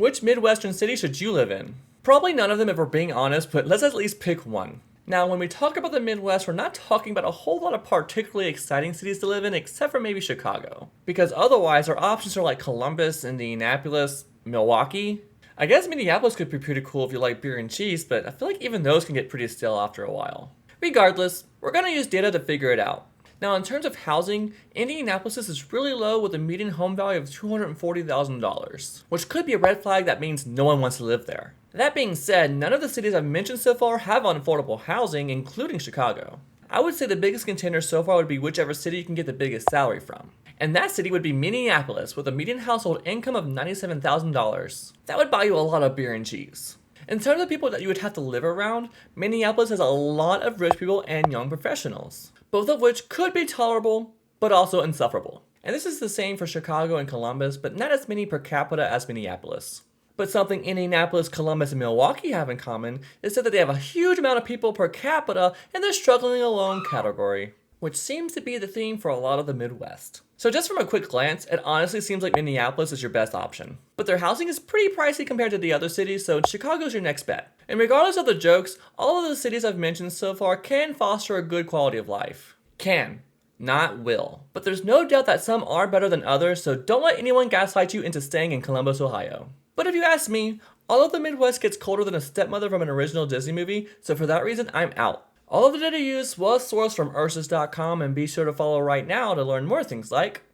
Which Midwestern city should you live in? Probably none of them if we're being honest, but let's at least pick one. Now, when we talk about the Midwest, we're not talking about a whole lot of particularly exciting cities to live in, except for maybe Chicago. Because otherwise, our options are like Columbus, Indianapolis, Milwaukee. I guess Minneapolis could be pretty cool if you like beer and cheese, but I feel like even those can get pretty stale after a while. Regardless, we're gonna use data to figure it out. Now, in terms of housing, Indianapolis is really low with a median home value of $240,000, which could be a red flag that means no one wants to live there. That being said, none of the cities I've mentioned so far have unaffordable housing, including Chicago. I would say the biggest contender so far would be whichever city you can get the biggest salary from. And that city would be Minneapolis, with a median household income of $97,000. That would buy you a lot of beer and cheese. In terms of people that you would have to live around, Minneapolis has a lot of rich people and young professionals, both of which could be tolerable, but also insufferable. And this is the same for Chicago and Columbus, but not as many per capita as Minneapolis. But something Indianapolis, Columbus, and Milwaukee have in common is that they have a huge amount of people per capita in the struggling alone category, which seems to be the theme for a lot of the Midwest. So just from a quick glance, it honestly seems like Minneapolis is your best option. But their housing is pretty pricey compared to the other cities, so Chicago's your next bet. And regardless of the jokes, all of the cities I've mentioned so far can foster a good quality of life. Can, not will. But there's no doubt that some are better than others, so don't let anyone gaslight you into staying in Columbus, Ohio. But if you ask me, all of the Midwest gets colder than a stepmother from an original Disney movie, so for that reason, I'm out. All of the data used was sourced from Ursus.com, and be sure to follow right now to learn more things like